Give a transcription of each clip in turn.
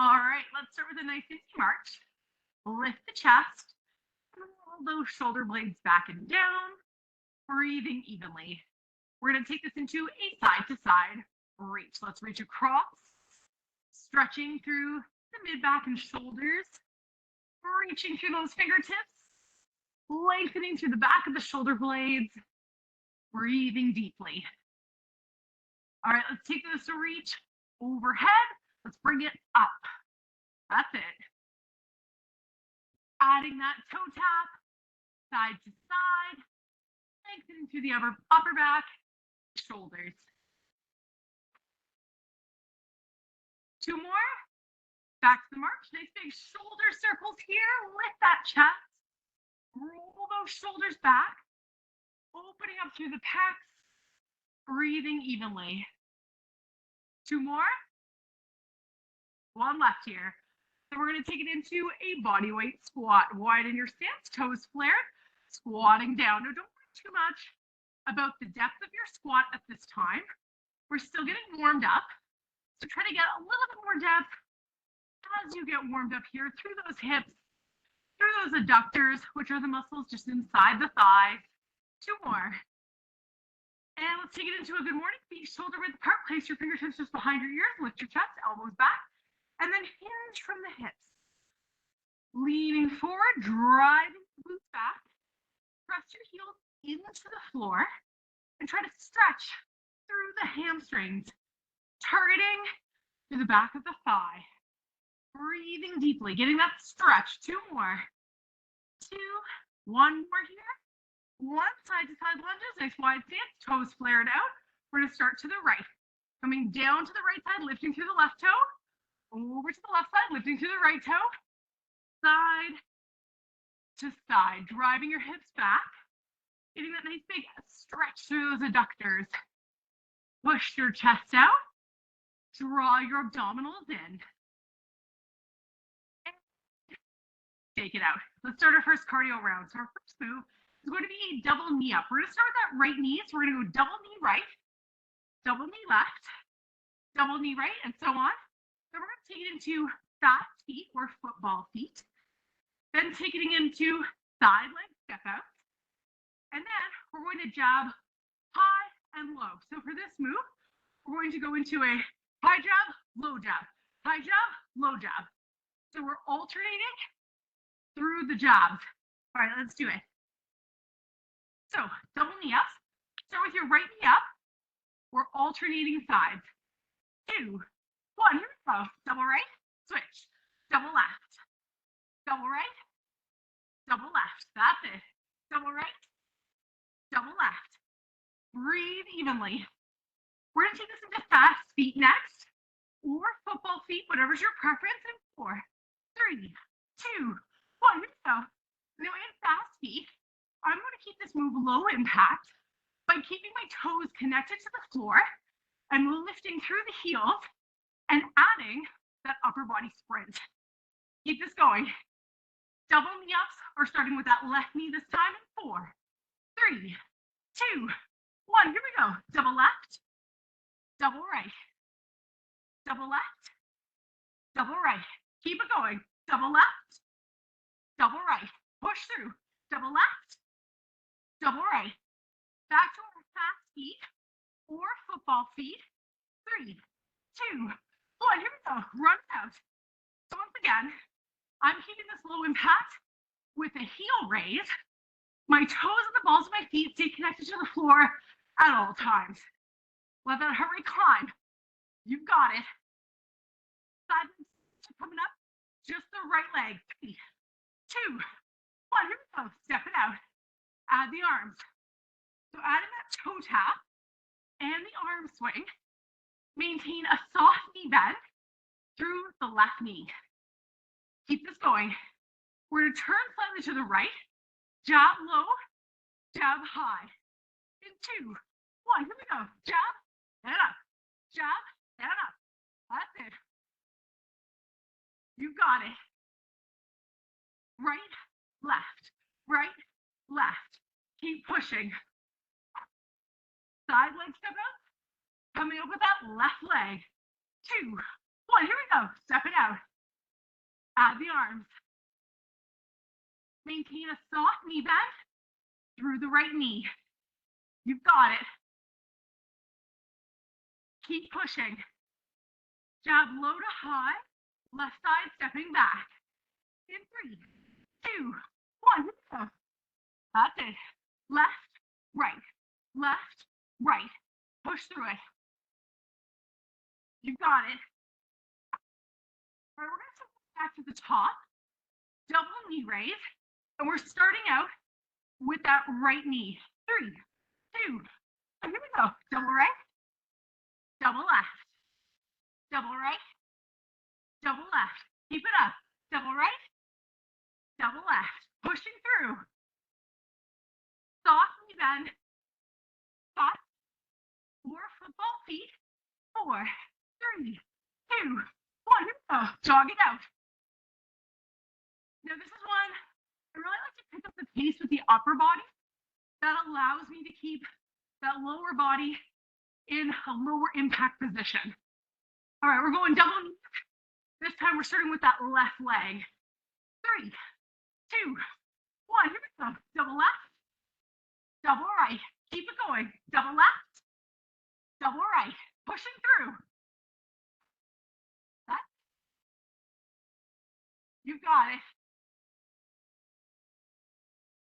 All right, let's start with a nice easy march. Lift the chest, roll those shoulder blades back and down, breathing evenly. We're going to take this into a side to side reach. Let's reach across, stretching through the mid back and shoulders, reaching through those fingertips, lengthening through the back of the shoulder blades, breathing deeply. All right, let's take this to reach overhead. Let's bring it up. That's it. Adding that toe tap, side to side, lengthening through the upper back, shoulders. Two more. Back to the march. Nice big shoulder circles here. Lift that chest. Roll those shoulders back. Opening up through the pecs. Breathing evenly. Two more. One left here. So we're going to take it into a body weight squat. Widen your stance, toes flared, squatting down. Now, don't worry too much about the depth of your squat at this time. We're still getting warmed up. So try to get a little bit more depth as you get warmed up here through those hips, through those adductors, which are the muscles just inside the thigh. Two more. And let's take it into a good morning. Feet shoulder width apart. Place your fingertips just behind your ears. Lift your chest, elbows back. And then hinge from the hips. Leaning forward, driving the glutes back. Press your heels into the floor and try to stretch through the hamstrings, targeting to the back of the thigh. Breathing deeply, getting that stretch. Two more. Two. One more here. One side to side lunges, nice wide stance, toes flared out. We're going to start to the right. Coming down to the right side, lifting through the left toe. Over to the left side, lifting through the right toe. Side to side, driving your hips back. Getting that nice big stretch through those adductors. Push your chest out. Draw your abdominals in. And take it out. Let's start our first cardio round. So our first move is going to be a double knee up. We're going to start with that right knee. So we're going to go double knee right, double knee left, double knee right, and so on. Then we're going to take it into fast feet or football feet. Then taking it into side leg step out. And then we're going to jab high and low. So for this move, we're going to go into a high jab, low jab, high jab, low jab. So we're alternating through the jabs. All right, let's do it. So double knee up. Start with your right knee up. We're alternating sides. 2, 1, here we go. Double right, switch. Double left. Double right, double left. That's it. Double right, double left. Breathe evenly. We're going to take this into fast feet next, or football feet, whatever's your preference. In 4, 3, 2, 1, here we go. Now in fast feet, I'm going to keep this move low impact by keeping my toes connected to the floor and lifting through the heels and adding that upper body sprint. Keep this going. Double knee ups are starting with that left knee this time in 4, 3, 2, 1. Here we go. Double left, double right, double left, double right. Keep it going. Double left, double right. Push through. Double left, double right. Back to our fast feet or football feet. 3, 2, 1. Here we go. Run it out. So once again, I'm keeping this low impact with a heel raise. My toes and the balls of my feet stay connected to the floor at all times. Let that heart rate climb. You've got it. Side coming up. Just the right leg. 3, 2, 1. Here we go. Step it out. Add the arms. So adding that toe tap and the arm swing. Maintain a soft knee bend through the left knee. Keep this going. We're going to turn slightly to the right. Jab low, jab high. In 2, 1. Here we go. Jab and up. Jab and up. That's it. You got it. Right, left, right, left. Keep pushing. Side leg step up. Coming up with that left leg. 2, 1. Here we go. Step it out. Add the arms. Maintain a soft knee bend through the right knee. You've got it. Keep pushing. Jab low to high. Left side stepping back. In 3, 2, 1. Go. That's it. Left, right, left, right. Push through it. You've got it. All right, we're going to step back to the top. Double knee raise. And we're starting out with that right knee. 3, 2, and here we go. Double right, double left, double right, double left. Keep it up. Double right, double left. Pushing through. Soft knee bend. 5, 4 football feet. 4, 3, 2, 1. Here we go. Jog it out. Now this is one I really like to pick up the pace with the upper body. That allows me to keep that lower body in a lower impact position. All right, we're going double knee. This time we're starting with that left leg. 3, 2, 1. Here we go. Double left, double right. Keep it going. Double left, double right. Pushing through. You've got it.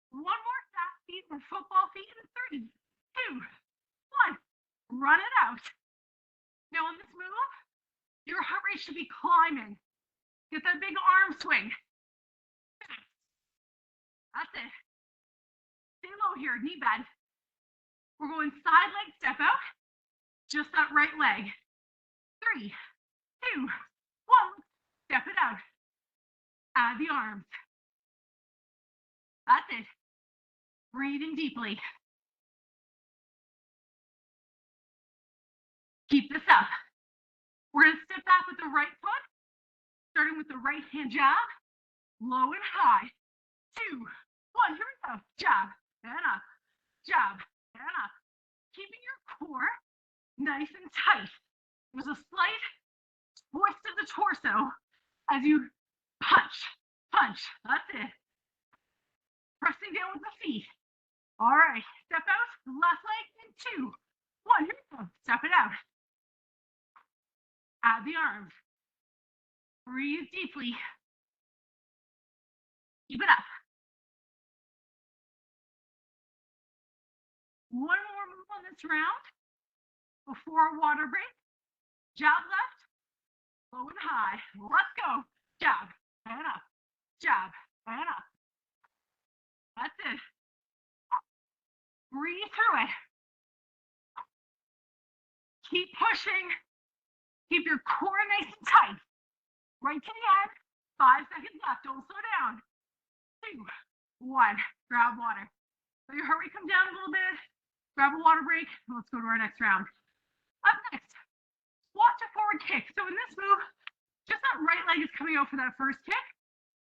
One more fast feet or football feet in 3, 2, 1. Run it out. Now on this move, your heart rate should be climbing. Get that big arm swing. That's it. Stay low here, knee bend. We're going side leg step out. Just that right leg. 3, 2, 1. Step it out. Add the arms. That's it. Breathing deeply. Keep this up. We're going to step back with the right foot, starting with the right hand jab, low and high. 2, 1. Here we go. Jab and up. Jab and up. Keeping your core nice and tight. There's a slight twist of the torso as you punch, punch. That's it. Pressing down with the feet. All right, step out, left leg in 2, 1. Here we go. Step it out. Add the arms. Breathe deeply. Keep it up. One more move on this round before our water break. Jab left, low and high. Let's go. Jab and up. Jab and up. That's it. Breathe through it. Keep pushing. Keep your core nice and tight. Right to the end. 5 seconds left. Don't slow down. 2, 1. Grab water. Let your heart rate come down a little bit. Grab a water break. Let's go to our next round. Up next, squat to forward kick. So in this move, just that right leg is coming out for that first kick.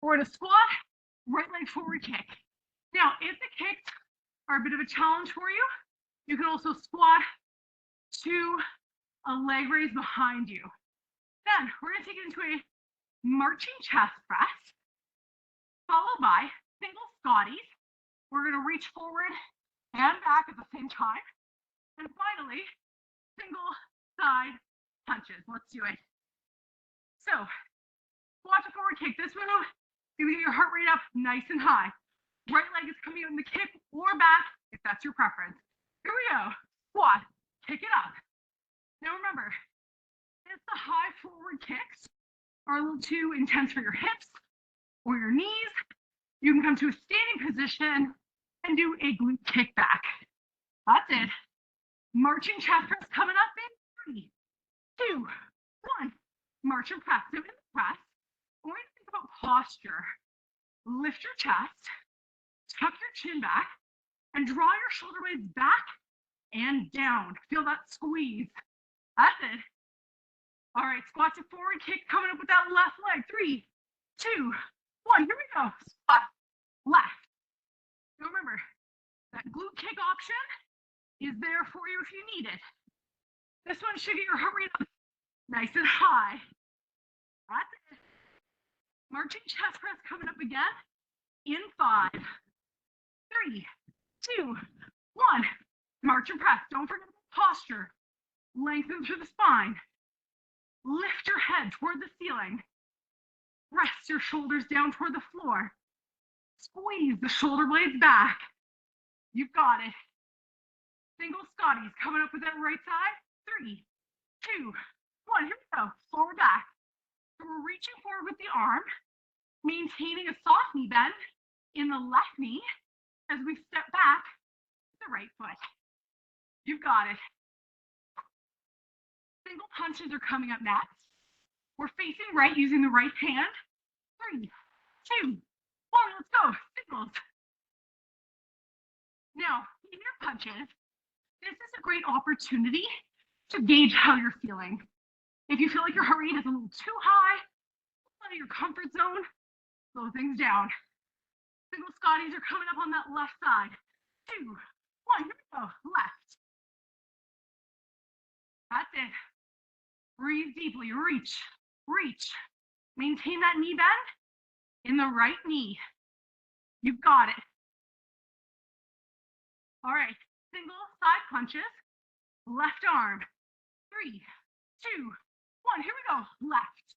We're going to squat, right leg forward kick. Now, if the kicks are a bit of a challenge for you, you can also squat to a leg raise behind you. Then we're going to take it into a marching chest press, followed by single Scotties. We're going to reach forward and back at the same time. And finally, single side punches. Let's do it. So, squat to forward kick. This move, you get your heart rate up nice and high. Right leg is coming out in the kick or back, if that's your preference. Here we go. Squat, kick it up. Now remember, if the high forward kicks are a little too intense for your hips or your knees, you can come to a standing position and do a glute kick back. That's it. Marching chest press coming up in 3, 2, 1. March and press. So in the press, we're going to think about posture. Lift your chest. Tuck your chin back and draw your shoulder blades back and down. Feel that squeeze. That's it. All right, squat to forward kick coming up with that left leg. 3, 2, 1. Here we go. Squat, left. Now remember, that glute kick option is there for you if you need it. This one should get your heart rate up nice and high. That's it. Marching chest press coming up again. In 5, 3, 2, 1. March and press. Don't forget the posture. Lengthen through the spine. Lift your head toward the ceiling. Rest your shoulders down toward the floor. Squeeze the shoulder blades back. You've got it. Single Scotties coming up with that right side. 3, 2, 1. Here we go. Forward back. So we're reaching forward with the arm, maintaining a soft knee bend in the left knee as we step back with the right foot. You've got it. Single punches are coming up next. We're facing right using the right hand. 3, 2, 1. Let's go. Singles. Now, in your punches, this is a great opportunity to gauge how you're feeling. If you feel like your heart rate is a little too high, out of your comfort zone, slow things down. Single Scotties are coming up on that left side. 2, 1. Here we go. Left. That's it. Breathe deeply. Reach. Reach. Maintain that knee bend in the right knee. You've got it. All right. Single side punches. Left arm. 3, 2, 1. Here we go. Left.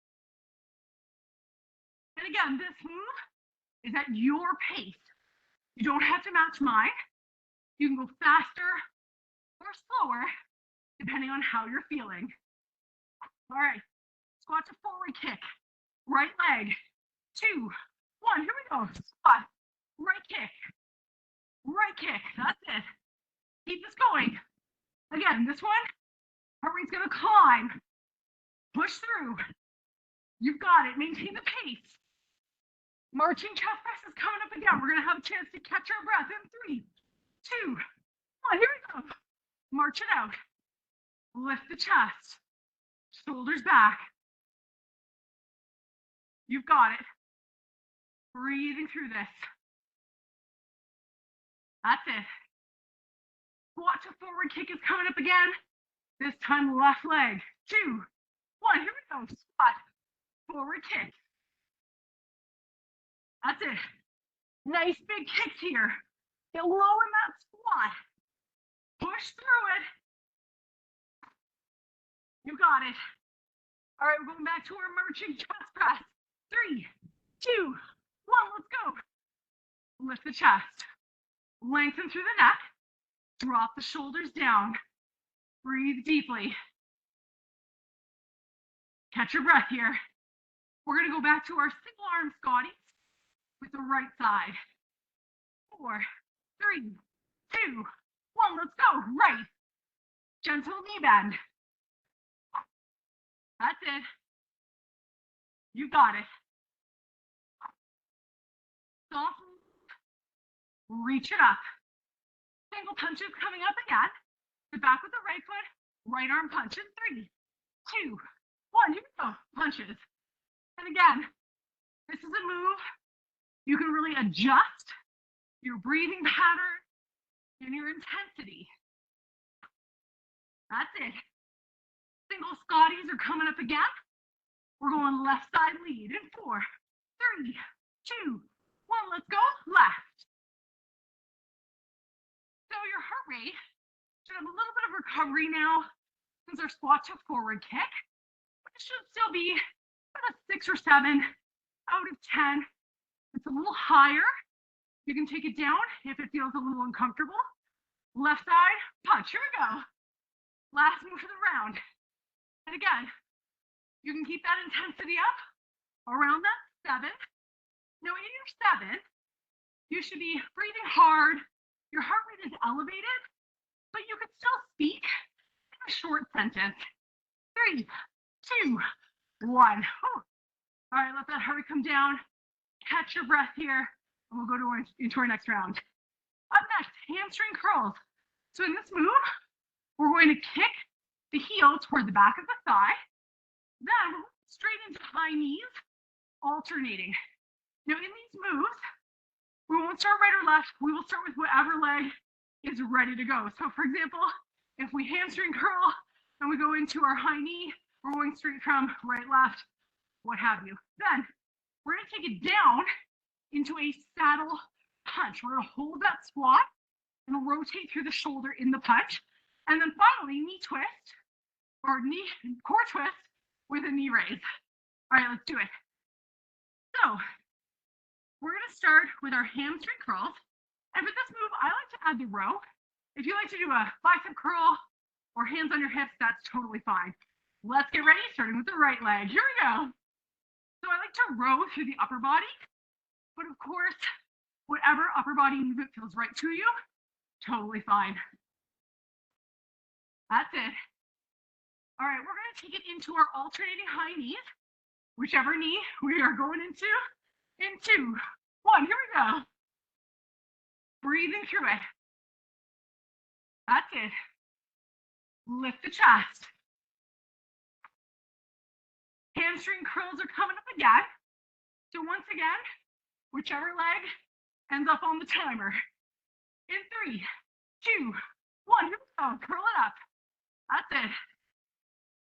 And again, this move is at your pace. You don't have to match mine. You can go faster or slower, depending on how you're feeling. All right. Squat to forward kick. Right leg. 2, 1. Here we go. Squat. Right kick. Right kick. That's it. Keep this going. Again, this one, heart rate's going to climb. Push through. You've got it. Maintain the pace. Marching chest press is coming up again. We're going to have a chance to catch our breath in 3, 2, 1. Here we go. March it out. Lift the chest. Shoulders back. You've got it. Breathing through this. That's it. Squat to forward kick is coming up again. This time left leg. 2, 1. Here we go. Squat. Forward kick. That's it. Nice big kicks here. Get low in that squat. Push through it. You got it. All right, we're going back to our marching chest press. 3, 2, 1. Let's go. Lift the chest. Lengthen through the neck. Drop the shoulders down. Breathe deeply. Catch your breath here. We're going to go back to our single arm Scotties with the right side. 4, 3, 2, 1. Let's go. Right. Gentle knee bend. That's it. You got it. Soft. Reach it up. Single punches coming up again. The back with the right foot. Right arm punch in 3, 2, 1. Here we go. Punches. And again, this is a move you can really adjust your breathing pattern and your intensity. That's it. Single Scotties are coming up again. We're going left side lead in 4, 3, 2, 1. Let's go. Left. So your heart rate should have a little bit of recovery now since our squat to forward kick. But it should still be about a 6 or 7 out of 10. It's a little higher. You can take it down if it feels a little uncomfortable. Left side, punch. Here we go. Last move for the round. And again, you can keep that intensity up around that 7. Now in your 7, you should be breathing hard. Your heart rate is elevated, but you can still speak in a short sentence. 3, 2, 1. All right, let that heart rate come down. Catch your breath here, and we'll go into our next round. Up next, hamstring curls. So in this move, we're going to kick the heel toward the back of the thigh, then straight into high knees, alternating. Now in these moves, we won't start right or left. We will start with whatever leg is ready to go. So for example, if we hamstring curl and we go into our high knee, we're going straight from right, left, what have you. Then we're gonna take it down into a saddle punch. We're gonna hold that squat and rotate through the shoulder in the punch. And then finally, knee twist or knee core twist with a knee raise. All right, let's do it. So we're gonna start with our hamstring curls. And for this move, I like to add the row. If you like to do a bicep curl or hands on your hips, that's totally fine. Let's get ready, starting with the right leg. Here we go. So I like to row through the upper body, but of course, whatever upper body movement feels right to you, totally fine. That's it. All right, we're gonna take it into our alternating high knees, whichever knee we are going into. In 2, 1, here we go. Breathing through it. That's it. Lift the chest. Hamstring curls are coming up again. So once again, whichever leg ends up on the timer. In 3, 2, 1, here we go. Curl it up. That's it.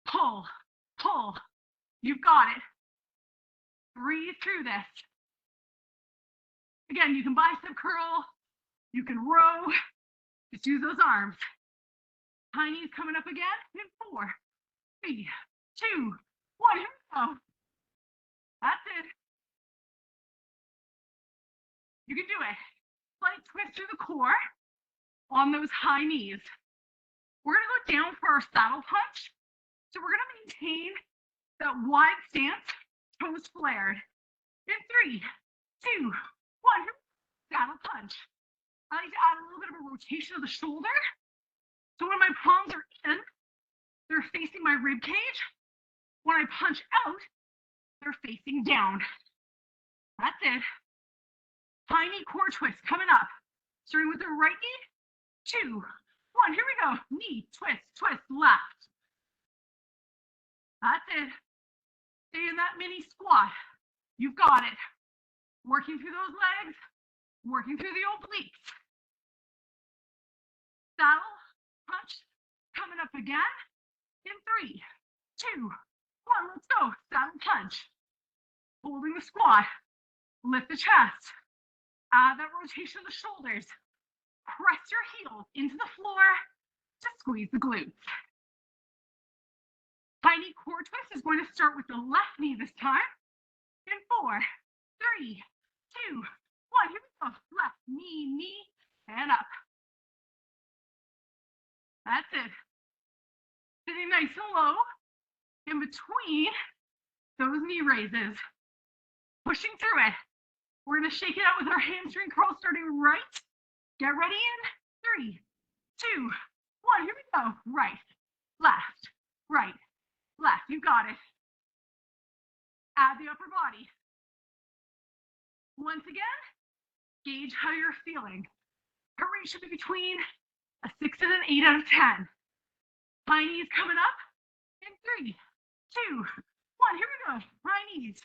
Pull, pull. You've got it. Breathe through this. Again, you can bicep curl, you can row, just use those arms. High knees coming up again in 4, 3, 2, 1, here we go. That's it. You can do it. Slight twist through the core on those high knees. We're gonna go down for our saddle punch. So we're gonna maintain that wide stance, toes flared. In 3, 2, 1, saddle punch. I like to add a little bit of a rotation of the shoulder. So when my palms are in, they're facing my rib cage. When I punch out, they're facing down. That's it. High knee core twist coming up. Starting with the right knee. 2, 1, here we go. Knee, twist, twist, left. That's it. Stay in that mini squat. You've got it. Working through those legs, working through the obliques. Saddle punch coming up again. In 3, 2, 1, let's go. Saddle punch. Holding the squat. Lift the chest. Add that rotation of the shoulders. Press your heels into the floor to squeeze the glutes. High knee core twist is going to start with the left knee this time. In 4, 3, 2, 1, here we go. Left knee, knee, and up. That's it. Sitting nice and low in between those knee raises. Pushing through it. We're gonna shake it out with our hamstring curl starting right. Get ready in 3, 2, 1, here we go. Right, left, right, left. You got it. Add the upper body. Once again, gauge how you're feeling. Heart rate should be between a 6 and an 8 out of 10. High knees coming up in 3, 2, 1. Here we go. High knees.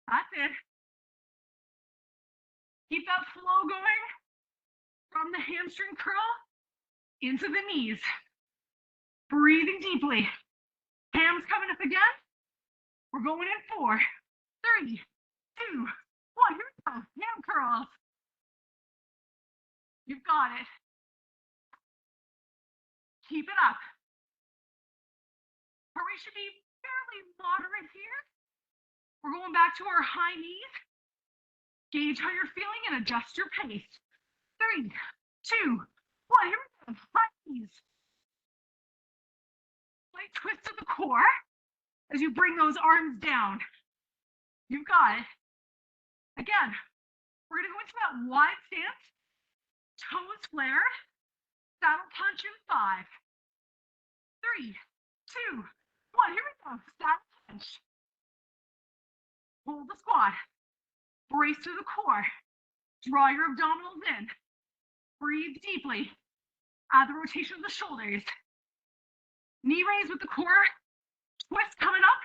That's it. Keep that flow going from the hamstring curl into the knees. Breathing deeply. Hams coming up again. We're going in 4, 3, 2, 1. Here we go. Ham curls. You've got it. Keep it up. Heart rate should be fairly moderate here. We're going back to our high knees. Gauge how you're feeling and adjust your pace. 3, 2, 1. Here we go. High knees. Slight twist of the core as you bring those arms down. You've got it. Again, we're going to go into that wide stance. Toes flared. Saddle punch in 5, 3, 2, 1. Here we go. Saddle punch. Hold the squat. Brace through the core. Draw your abdominals in. Breathe deeply. Add the rotation of the shoulders. Knee raise with the core. Twist coming up.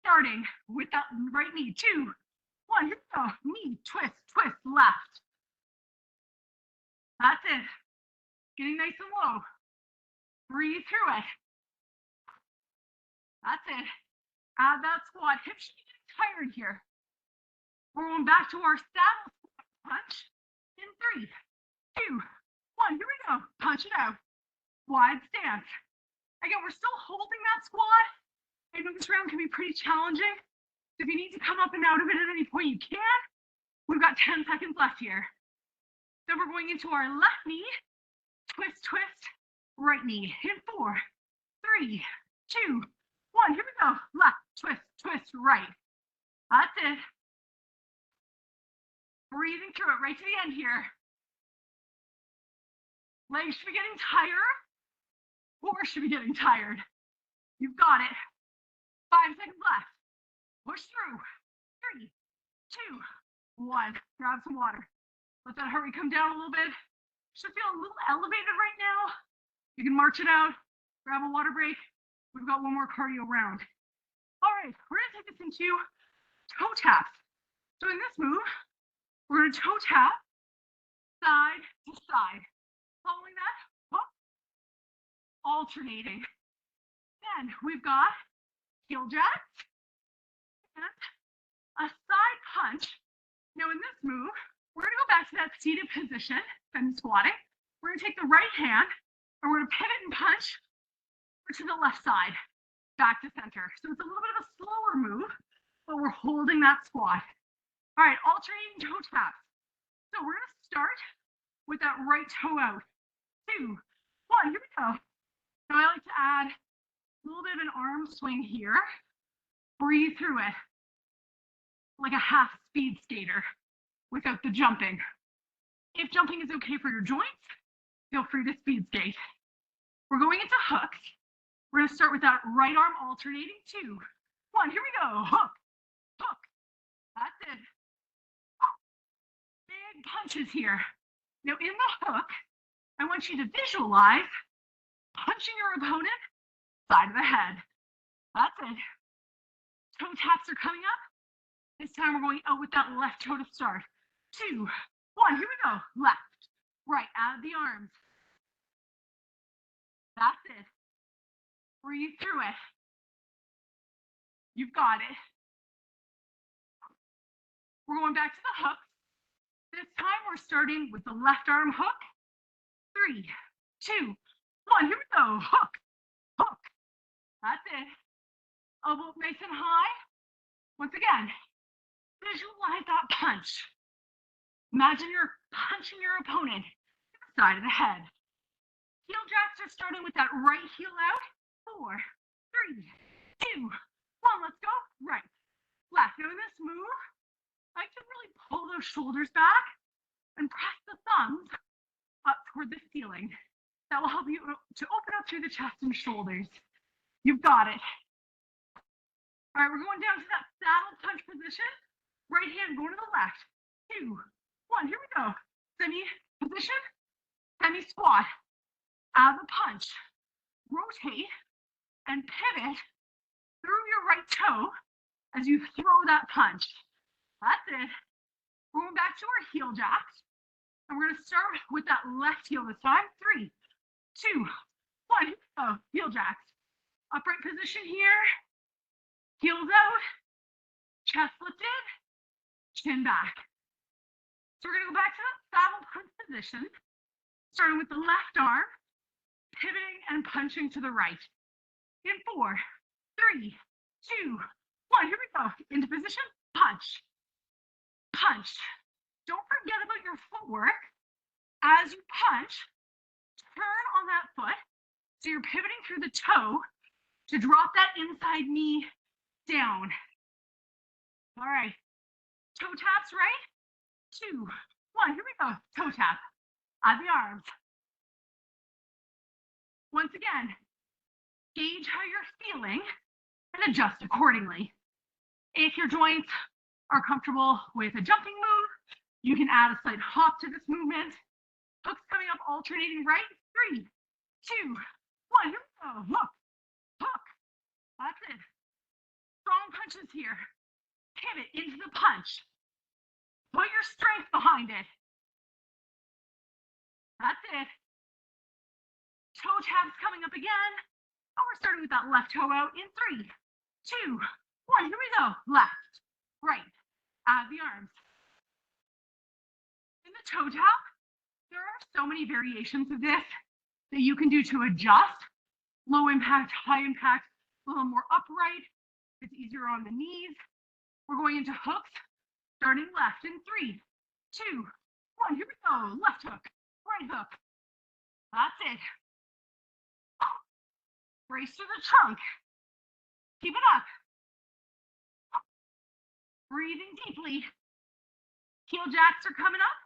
Starting with that right knee. 2, 1. Here we go. Knee, twist, twist, left. That's it. Getting nice and low. Breathe through it. That's it. Add that squat. Hips should be getting tired here. We're going back to our saddle punch in 3, 2, 1. Here we go. Punch it out. Wide stance. Again, we're still holding that squat. I know this round can be pretty challenging. So if you need to come up and out of it at any point, you can. We've got 10 seconds left here. Then we're going into our left knee. Twist, twist, right knee. In 4, 3, 2, 1. Here we go. Left, twist, twist, right. That's it. Breathing through it right to the end here. Legs should be getting tired. Core should be getting tired. You've got it. 5 seconds left. Push through. 3, 2, 1. Grab some water. Let that heart rate come down a little bit. Should feel a little elevated right now. You can march it out. Grab a water break. We've got one more cardio round. All right, we're gonna take this into toe taps. So in this move, we're gonna toe tap side to side. Following that, hook, alternating. Then we've got heel jacks and a side punch. Now in this move, we're gonna go back to that seated position, then squatting. We're gonna take the right hand and we're gonna pivot and punch to the left side, back to center. So it's a little bit of a slower move, but we're holding that squat. All right, alternating toe taps. So we're gonna start with that right toe out. 2, 1, here we go. Now I like to add a little bit of an arm swing here. Breathe through it, like a half speed skater without the jumping. If jumping is okay for your joints, feel free to speed skate. We're going into hooks. We're gonna start with that right arm alternating. 2, 1, here we go. Hook, hook. That's it. Big punches here. Now in the hook, I want you to visualize punching your opponent side of the head. That's it. Toe taps are coming up. This time we're going out with that left toe to start. 2, 1, here we go. Left, right, add the arms. That's it. Breathe through it. You've got it. We're going back to the hook. This time we're starting with the left arm hook. 3, 2, 1, here we go. Hook, hook. That's it. Elbow nice and high. Once again, visualize that punch. Imagine you're punching your opponent to the side of the head. Heel jacks are starting with that right heel out. 4, 3, 2, 1. Let's go. Right, left. Now in this move, I like to really pull those shoulders back and press the thumbs up toward the ceiling. That will help you to open up through the chest and shoulders. You've got it. All right, we're going down to that saddle punch position. Right hand going to the left. 2, 1, here we go. Semi position, semi squat. Add the punch. Rotate and pivot through your right toe as you throw that punch. That's it. We're going back to our heel jacks. And we're gonna start with that left heel this time. 3, 2, 1, here we go. Heel jacks. Upright position here. Heels out. Chest lifted. Chin back. So we're gonna go back to that saddle punch position. Starting with the left arm. Pivoting and punching to the right. In 4, 3, 2, 1. Here we go. Into position. Punch. Punch. Don't forget about your footwork. As you punch, turn on that foot. So you're pivoting through the toe to drop that inside knee down. All right. Toe taps, right? 2, 1. Here we go. Toe tap. Add the arms. Once again, gauge how you're feeling and adjust accordingly. If your joints are comfortable with a jumping move, you can add a slight hop to this movement. Hooks coming up, alternating right. 3, 2, 1. Here we go. Hook, hook. That's it. Strong punches here. Pivot into the punch. Put your strength behind it. That's it. Toe taps coming up again. And we're starting with that left toe out in 3, 2, One, here we go. Left, right. Add the arms. In the toe tap, there are so many variations of this that you can do to adjust. Low impact, high impact, a little more upright. It's easier on the knees. We're going into hooks, starting left in 3, 2, 1. Here we go. Left hook, right hook. That's it. Brace through the trunk. Keep it up. Breathing deeply. Heel jacks are coming up.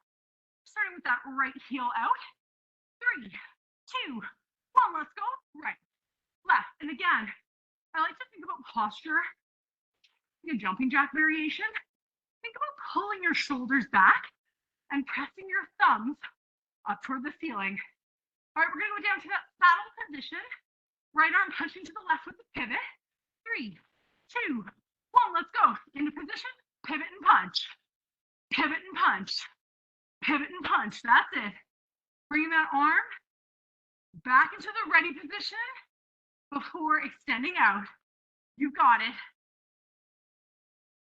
Starting with that right heel out. 3, 2, 1. Let's go. Right, left. And again, I like to think about posture, like a jumping jack variation. Think about pulling your shoulders back and pressing your thumbs up toward the ceiling. All right, we're gonna go down to that saddle position. Right arm punching to the left with the pivot. 3, 2, 1. Let's go. Into position, pivot and punch. Pivot and punch. Pivot and punch. That's it. Bringing that arm back into the ready position before extending out. You've got it.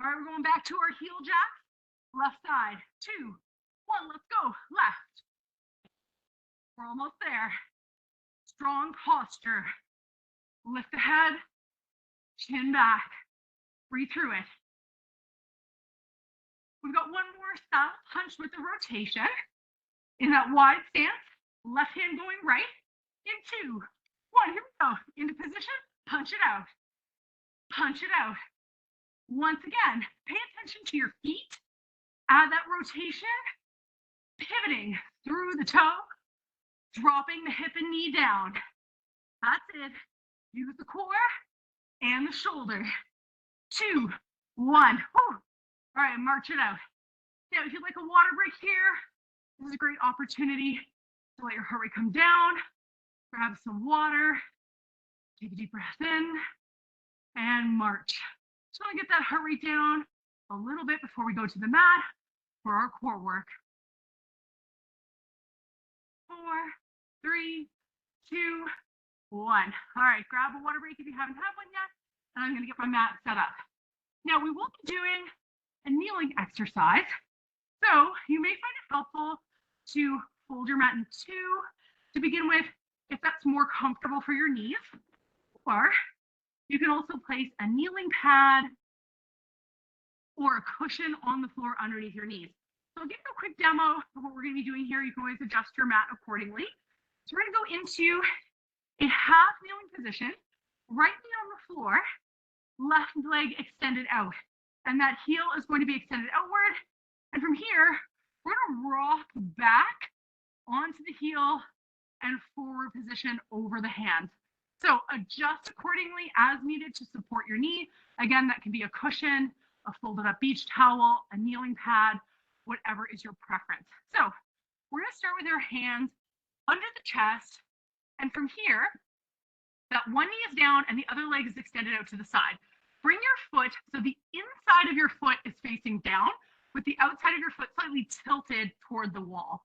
All right, we're going back to our heel jack. Left side. 2, 1. Let's go. Left. We're almost there. Strong posture. Lift the head. Chin back. Breathe through it. We've got one more style punch with the rotation. In that wide stance, left hand going right. In 2, 1. Here we go. Into position. Punch it out. Punch it out. Once again, pay attention to your feet. Add that rotation. Pivoting through the toe. Dropping the hip and knee down. That's it. Use the core and the shoulder. 2, 1. Whew. All right, march it out. Now, if you'd like a water break here, this is a great opportunity to let your heart rate come down. Grab some water. Take a deep breath in and march. Just want to get that heart rate down a little bit before we go to the mat for our core work. 4, 3, 2, 1. All right, grab a water break if you haven't had one yet, and I'm going to get my mat set up. Now, we will be doing a kneeling exercise. So you may find it helpful to fold your mat in 2 to begin with, if that's more comfortable for your knees. Or you can also place a kneeling pad or a cushion on the floor underneath your knees. So I'll give you a quick demo of what we're going to be doing here. You can always adjust your mat accordingly. So we're going to go into a half kneeling position, right knee on the floor, left leg extended out. And that heel is going to be extended outward. And from here, we're going to rock back onto the heel and forward position over the hands. So adjust accordingly as needed to support your knee. Again, that can be a cushion, a folded up beach towel, a kneeling pad, whatever is your preference. So we're going to start with our hands under the chest. And from here, that one knee is down and the other leg is extended out to the side. Bring your foot so the inside of your foot is facing down with the outside of your foot slightly tilted toward the wall.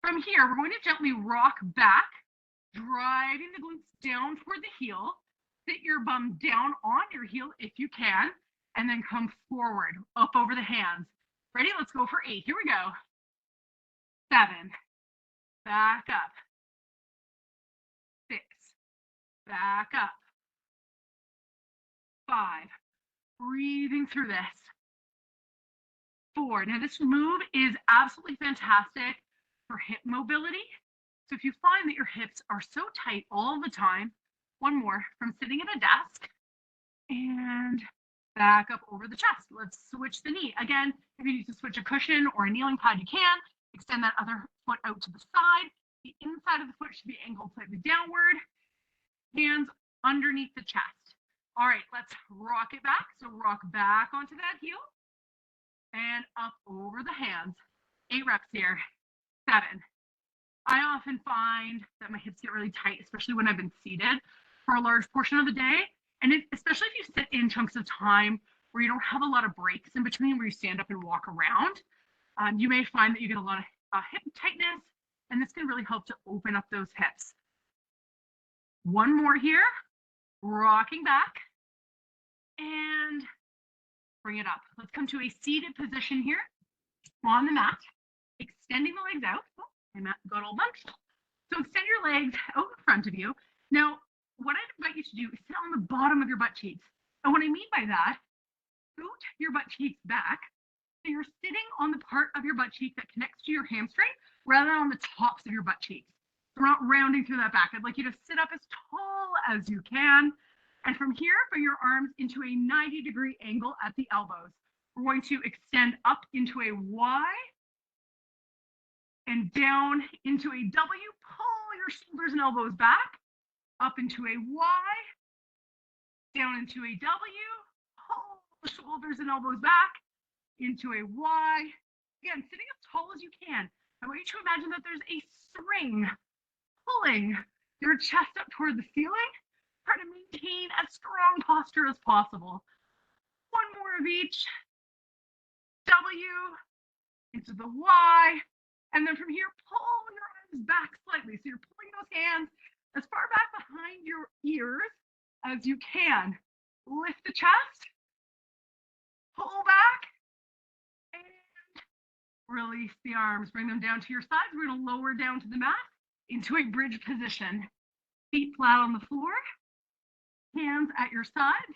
From here, we're going to gently rock back, driving the glutes down toward the heel. Sit your bum down on your heel if you can, and then come forward, up over the hands. Ready? Let's go for 8. Here we go. 7. Back up. 6. Back up. 5. Breathing through this. 4. Now this move is absolutely fantastic for hip mobility. So if you find that your hips are so tight all the time, one more from sitting at a desk and back up over the chest. Let's switch the knee. Again, if you need to switch a cushion or a kneeling pad, you can. Extend that other foot out to the side. The inside of the foot should be angled slightly downward. Hands underneath the chest. All right, let's rock it back. So rock back onto that heel and up over the hands. 8 reps here. 7. I often find that my hips get really tight, especially when I've been seated for a large portion of the day. And especially if you sit in chunks of time where you don't have a lot of breaks in between, where you stand up and walk around, you may find that you get a lot of hip tightness, and this can really help to open up those hips. One more here, rocking back. and bring it up. Let's come to a seated position here on the mat, extending the legs out. Oh, my mat got all bunched. So extend your legs out in front of you. Now, what I'd invite you to do is sit on the bottom of your butt cheeks. And what I mean by that, scoot your butt cheeks back. So you're sitting on the part of your butt cheek that connects to your hamstring rather than on the tops of your butt cheeks. So we're not rounding through that back. I'd like you to sit up as tall as you can. And from here, bring your arms into a 90-degree angle at the elbows. We're going to extend up into a Y and down into a W. Pull your shoulders and elbows back, up into a Y, down into a W, pull the shoulders and elbows back, into a Y. Again, sitting as tall as you can. I want you to imagine that there's a string pulling your chest up toward the ceiling. Try to maintain as strong posture as possible. One more of each. W into the Y. And then from here, pull your arms back slightly. So you're pulling those hands as far back behind your ears as you can. Lift the chest, pull back, and release the arms. Bring them down to your sides. We're going to lower down to the mat into a bridge position. Feet flat on the floor, hands at your sides.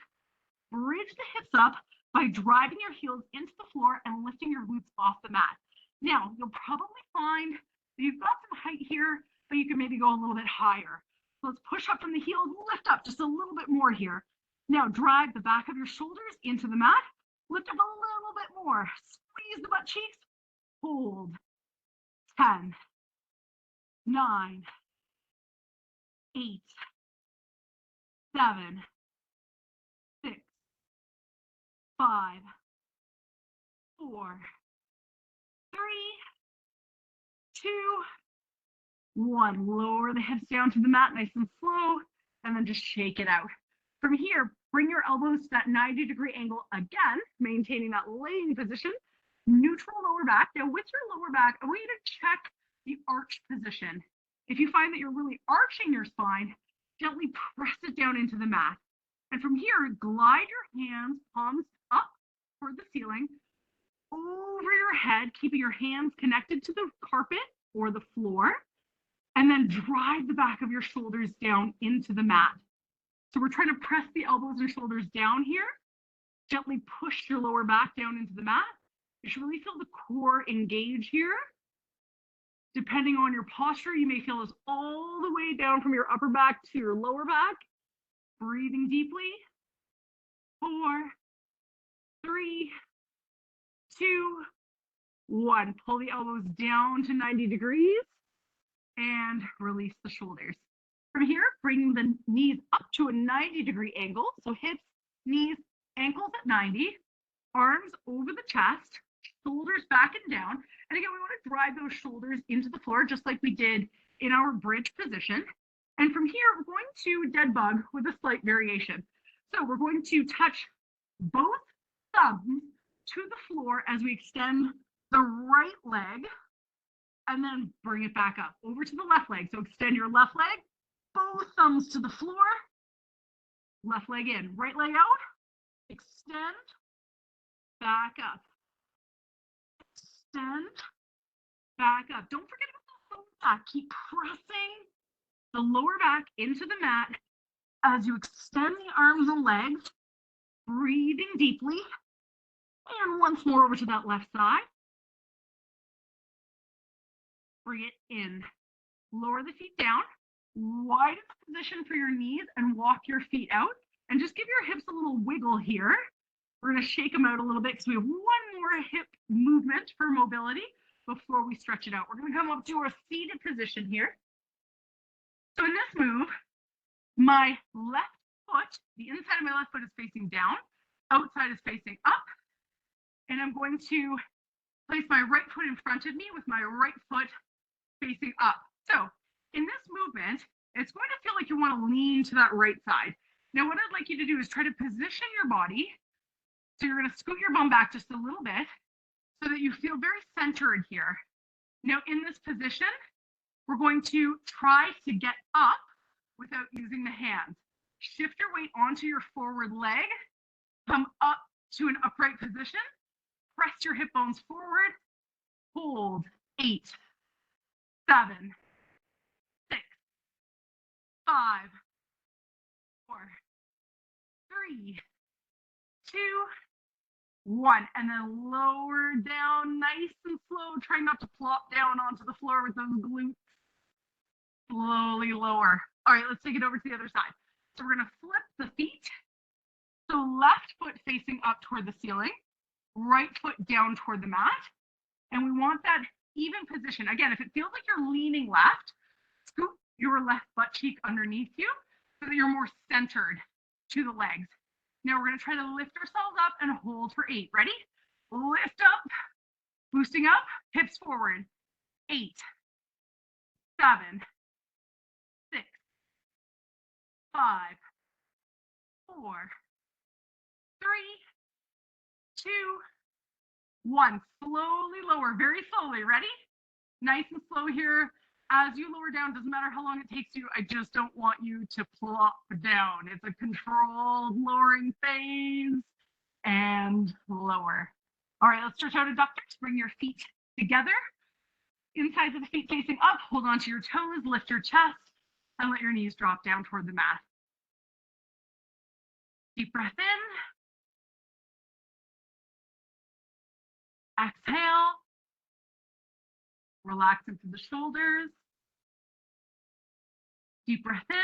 Bridge the hips up by driving your heels into the floor and lifting your glutes off the mat. Now, you'll probably find that you've got some height here, but you can maybe go a little bit higher. So let's push up from the heels, lift up just a little bit more here. Now, drive the back of your shoulders into the mat, lift up a little bit more, squeeze the butt cheeks, hold. 10, 9, 8, 7, 6, 5, 4, 3, 2, 1. Lower the hips down to the mat nice and slow, and then just shake it out. From here, bring your elbows to that 90-degree angle again, maintaining that laying position. Neutral lower back. Now with your lower back, I want you to check the arch position. If you find that you're really arching your spine, gently press it down into the mat. And from here, glide your hands, palms up toward the ceiling, over your head, keeping your hands connected to the carpet or the floor, and then drive the back of your shoulders down into the mat. So we're trying to press the elbows and shoulders down here, gently push your lower back down into the mat. You should really feel the core engage here. Depending on your posture, you may feel this all the way down from your upper back to your lower back. Breathing deeply. 4, 3, 2, 1. Pull the elbows down to 90 degrees and release the shoulders. From here, bring the knees up to a 90-degree angle. So hips, knees, ankles at 90, arms over the chest, shoulders back and down. And again, we want to drive those shoulders into the floor just like we did in our bridge position. And from here, we're going to dead bug with a slight variation. So we're going to touch both thumbs to the floor as we extend the right leg and then bring it back up over to the left leg. So extend your left leg, both thumbs to the floor, left leg in, right leg out, extend, back up, extend, back up. Don't forget about the lower back. Keep pressing the lower back into the mat as you extend the arms and legs, breathing deeply. And once more over to that left side. Bring it in. Lower the feet down. Widen the position for your knees and walk your feet out. And just give your hips a little wiggle here. We're going to shake them out a little bit because we have one more hip movement for mobility before we stretch it out. We're going to come up to a seated position here. So in this move, my left foot, the inside of my left foot is facing down, outside is facing up, and I'm going to place my right foot in front of me with my right foot facing up. So in this movement, it's going to feel like you want to lean to that right side. Now, what I'd like you to do is try to position your body. So you're going to scoot your bum back just a little bit so that you feel very centered here. Now, in this position, we're going to try to get up without using the hands. Shift your weight onto your forward leg Come up to an upright position. Press your hip bones forward. Hold. 8, 7, 6, 5, 4, 3, 2, 1. And then lower down nice and slow. Try not to plop down onto the floor with those glutes. Slowly lower. All right, let's take it over to the other side. So we're going to flip the feet. So left foot facing up toward the ceiling, right foot down toward the mat. And we want that even position. Again, if it feels like you're leaning left, scoop your left butt cheek underneath you so that you're more centered to the legs. Now we're going to try to lift ourselves up and hold for 8. Ready? Lift up, boosting up, hips forward. 8, 7, 6, 5, 4, 3, 2, 1. Slowly lower, very slowly. Ready? Nice and slow here. As you lower down, doesn't matter how long it takes you. I just don't want you to plop down. It's a controlled lowering phase. And lower. All right, let's stretch out adductors. Bring your feet together. Insides of the feet facing up. Hold on to your toes. Lift your chest. And let your knees drop down toward the mat. Deep breath in. Exhale. Relax into the shoulders. Deep breath in.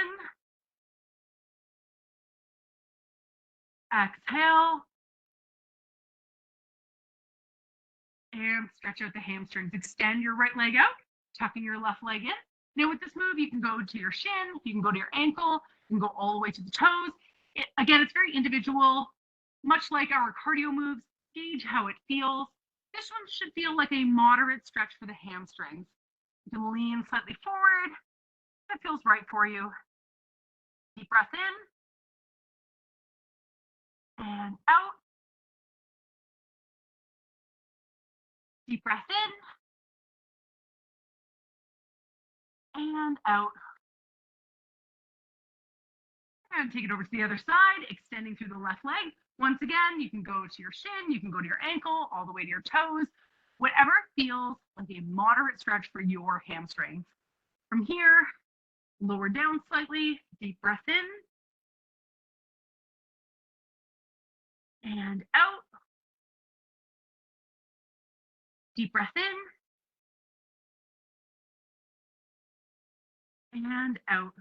Exhale. And stretch out the hamstrings. Extend your right leg out, tucking your left leg in. Now with this move, you can go to your shin, you can go to your ankle, you can go all the way to the toes. Again, it's very individual, much like our cardio moves. Gauge how it feels. This one should feel like a moderate stretch for the hamstrings. You can lean slightly forward. That feels right for you. Deep breath in and out. Deep breath in and out. And take it over to the other side, extending through the left leg. Once again, you can go to your shin, you can go to your ankle, all the way to your toes, whatever feels like a moderate stretch for your hamstrings. From here, lower down slightly, deep breath in and out. Deep breath in and out.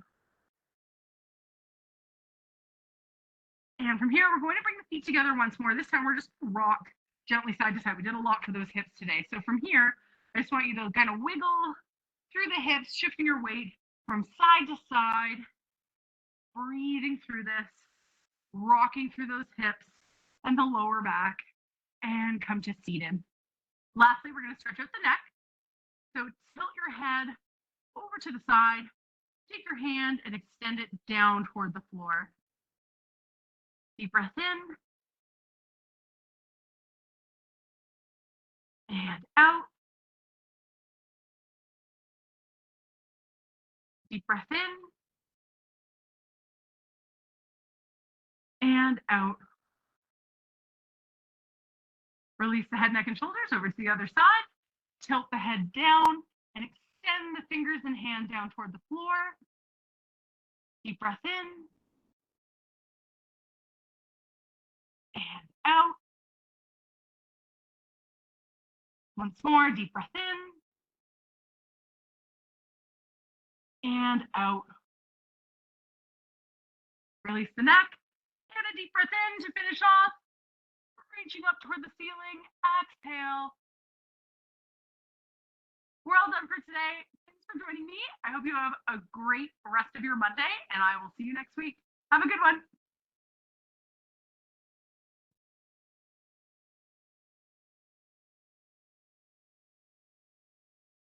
And from here, we're going to bring the feet together once more. This time, we're just rock gently side to side. We did a lot for those hips today. So from here, I just want you to kind of wiggle through the hips, shifting your weight from side to side, breathing through this, rocking through those hips and the lower back, and come to seated. Lastly, we're going to stretch out the neck. So tilt your head over to the side, take your hand and extend it down toward the floor. Deep breath in and out. Deep breath in and out. Release the head, neck, and shoulders over to the other side. Tilt the head down and extend the fingers and hand down toward the floor. Deep breath in and out. Once more, deep breath in and out. Release the neck and a deep breath in to finish off. Reaching up toward the ceiling. Exhale. We're all done for today. Thanks for joining me. I hope you have a great rest of your Monday, and I will see you next week. Have a good one.